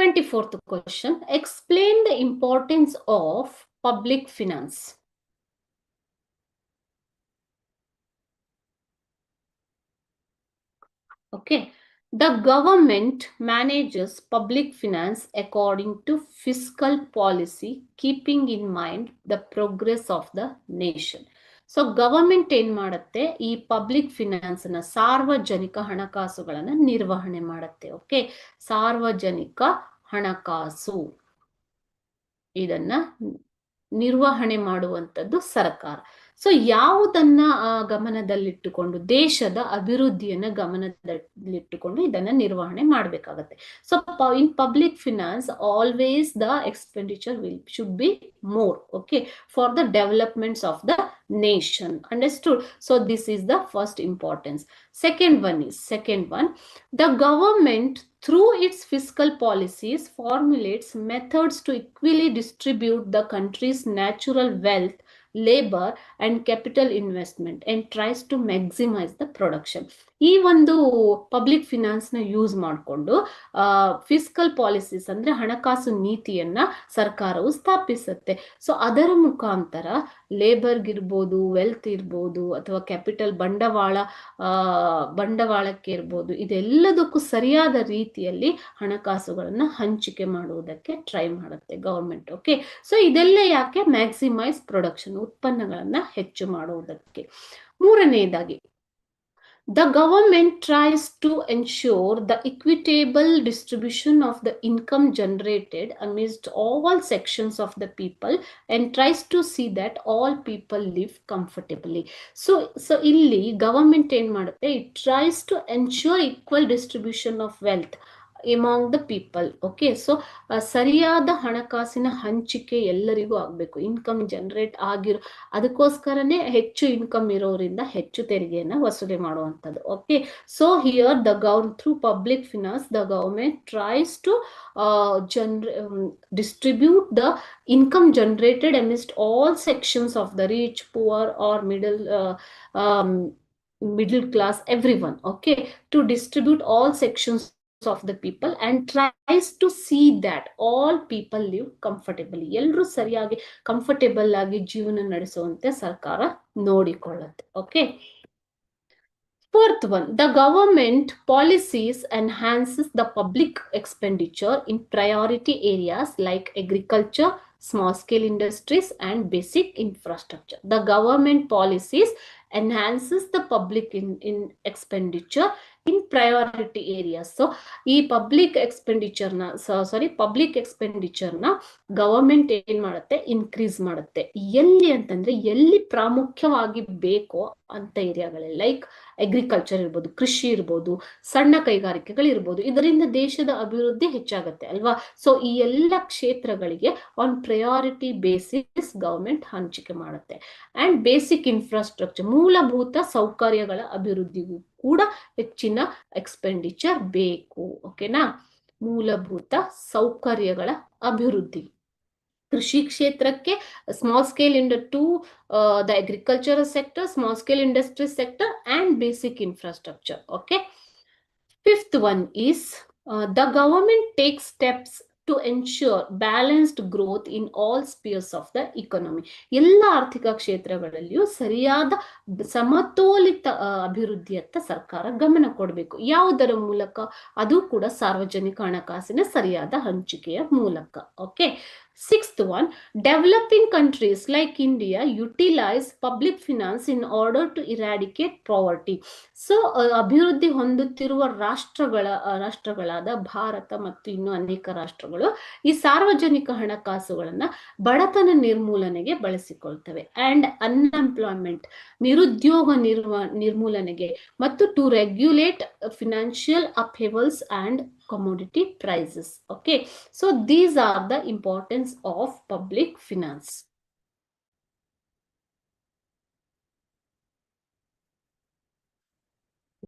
24th question. Explain the importance of public finance. Okay. The government manages public finance according to fiscal policy, keeping in mind the progress of the nation. So government ಏನ್ ಮಾಡುತ್ತೆ, ಈ public finance ನ ಸಾರ್ವಜನಿಕ ಹಣಕಾಸುಗಳನ್ನ ನಿರ್ವಹಣೆ ಮಾಡುತ್ತೆ. Okay, ಸಾರ್ವಜನಿಕ ಹಣಕಾಸು ಇದನ್ನ ನಿರ್ವಹಣೆ ಮಾಡುವಂಥದ್ದು ಸರ್ಕಾರ. ಸೊ ಯಾವುದನ್ನ ಗಮನದಲ್ಲಿಟ್ಟುಕೊಂಡು, ದೇಶದ ಅಭಿವೃದ್ಧಿಯನ್ನ ಗಮನದಲ್ಲಿಟ್ಟುಕೊಂಡು ಇದನ್ನ ನಿರ್ವಹಣೆ ಮಾಡಬೇಕಾಗತ್ತೆ. So in public finance always the expenditure should be more, okay, for the developments of the nation. Understood? So this is the first importance. Second one, the government through its fiscal policies formulates methods to equally distribute the country's natural wealth, labor and capital investment and tries to maximize the production. ಈ ಒಂದು public finance ನ use ಮಾಡಿಕೊಂಡು fiscal policies ಅಂದ್ರೆ ಹಣಕಾಸು ನೀತಿಯನ್ನ ಸರ್ಕಾರವು ಸ್ಥಾಪಿಸುತ್ತೆ. So ಅದರ ಮುಖಾಂತರ ಲೇಬರ್ಗಿರ್ಬೋದು, ವೆಲ್ತ್ ಇರ್ಬೋದು, ಅಥವಾ ಕ್ಯಾಪಿಟಲ್ ಬಂಡವಾಳಕ್ಕೆ ಇರ್ಬೋದು, ಇದೆಲ್ಲದಕ್ಕೂ ಸರಿಯಾದ ರೀತಿಯಲ್ಲಿ ಹಣಕಾಸುಗಳನ್ನ ಹಂಚಿಕೆ ಮಾಡುವುದಕ್ಕೆ ಟ್ರೈ ಮಾಡುತ್ತೆ ಗವರ್ಮೆಂಟ್. ಓಕೆ, ಸೊ ಇದೆಲ್ಲ ಯಾಕೆ? ಮ್ಯಾಕ್ಸಿಮೈಸ್ ಪ್ರೊಡಕ್ಷನ್, ಉತ್ಪನ್ನಗಳನ್ನ ಹೆಚ್ಚು ಮಾಡುವುದಕ್ಕೆ. ಮೂರನೆಯದಾಗಿ, the government tries to ensure the equitable distribution of the income generated amidst all sections of the people and tries to see that all people live comfortably. So illi government ಏನ್ ಮಾಡುತ್ತೆ, it tries to ensure equal distribution of wealth among the people. Okay, so ಸರಿಯಾದ ಹಣಕಾಸಿನ ಹಂಚಿಕೆ ಎಲ್ಲರಿಗೂ ಆಗ್ಬೇಕು. Income generate ಆಗಿರೋ ಅದಕ್ಕೋಸ್ಕರನೇ ಹೆಚ್ಚು ಇನ್ಕಮ್ ಇರೋರಿಂದ ಹೆಚ್ಚು ತೆರಿಗೆಯನ್ನ ವಸೂಲಿ ಮಾಡುವಂಥದ್ದು. Okay, so here through public finance the government tries to distribute the income generated amidst all sections of the rich, poor or middle class, everyone. Okay, to distribute all sections of the people and tries to see that all people live comfortably. ಎಲ್ಲರೂ ಸರಿಯಾಗಿ comfortable ಆಗಿ ಜೀವನ ನಡೆಸುವಂತೆ ಸರ್ಕಾರ ನೋಡಿಕೊಳ್ಳುತ್ತೆ. Okay, fourth one, the government policies enhances the public expenditure in priority areas like agriculture, small scale industries and basic infrastructure. The government policies enhances the public in expenditure in priority areas. So ಈ public expenditure ನ government ಏನ್ ಮಾಡುತ್ತೆ, increase ಮಾಡುತ್ತೆ. ಎಲ್ಲಿ ಅಂತಂದ್ರೆ ಎಲ್ಲಿ ಪ್ರಾಮುಖ್ಯವಾಗಿ ಬೇಕೋ ಅಂತ ಏರಿಯಾಗಳಲ್ಲಿ, ಲೈಕ್ ಅಗ್ರಿಕಲ್ಚರ್ ಇರ್ಬೋದು, ಕೃಷಿ ಇರ್ಬೋದು, ಸಣ್ಣ ಕೈಗಾರಿಕೆಗಳಿರ್ಬೋದು, ಇದರಿಂದ ದೇಶದ ಅಭಿವೃದ್ಧಿ ಹೆಚ್ಚಾಗತ್ತೆ ಅಲ್ವಾ. ಸೊ ಈ ಎಲ್ಲ ಕ್ಷೇತ್ರಗಳಿಗೆ ಆನ್ ಪ್ರಯಾರಿಟಿ ಬೇಸಿಸ್ ಗವರ್ಮೆಂಟ್ ಹಂಚಿಕೆ ಮಾಡುತ್ತೆ. ಅಂಡ್ ಬೇಸಿಕ್ ಇನ್ಫ್ರಾಸ್ಟ್ರಕ್ಚರ್, ಮೂಲಭೂತ ಸೌಕರ್ಯಗಳ ಅಭಿವೃದ್ಧಿಗೂ ಕೂಡ ಹೆಚ್ಚಿನ ಎಕ್ಸ್ಪೆಂಡಿಚರ್ ಬೇಕು. ಓಕೆನಾ, ಮೂಲಭೂತ ಸೌಕರ್ಯಗಳ ಅಭಿವೃದ್ಧಿ ಕೃಷಿ ಕ್ಷೇತ್ರಕ್ಕೆ, small scale to the agricultural sector, small scale industry sector and basic infrastructure. Okay, fifth one is the government takes steps to ensure balanced growth in all spheres of the economy. ಎಲ್ಲ ಆರ್ಥಿಕ ಕ್ಷೇತ್ರಗಳಲ್ಲಿಯೂ ಸರಿಯಾದ ಸಮತೋಲಿತ ಅಭಿವೃದ್ಧಿಯತ್ತ ಸರ್ಕಾರ ಗಮನ ಕೊಡಬೇಕು. ಯಾವುದರ ಮೂಲಕ? ಅದು ಕೂಡ ಸಾರ್ವಜನಿಕ ಹಣಕಾಸಿನ ಸರಿಯಾದ ಹಂಚಿಕೆಯ ಮೂಲಕ. Okay, sixth one, developing countries like India utilize public finance in order to eradicate poverty. So ಅಭಿವೃದ್ಧಿ ಹೊಂದುತ್ತಿರುವ ರಾಷ್ಟ್ರಗಳಾದ ಭಾರತ ಮತ್ತು ಇನ್ನು ಅನೇಕ ರಾಷ್ಟ್ರಗಳು ಈ ಸಾರ್ವಜನಿಕ ಹಣಕಾಸುಗಳನ್ನ ಬಡತನ ನಿರ್ಮೂಲನೆಗೆ ಬಳಸಿಕೊಳ್ತವೆ. ಅಂಡ್ ಅನ್ಎಂಪ್ಲಾಯ್ಮೆಂಟ್, ನಿರುದ್ಯೋಗ ನಿರ್ಮೂಲನೆಗೆ, ಮತ್ತು to regulate financial upheavals and commodity prices. Okay, so these are the importance of public finance.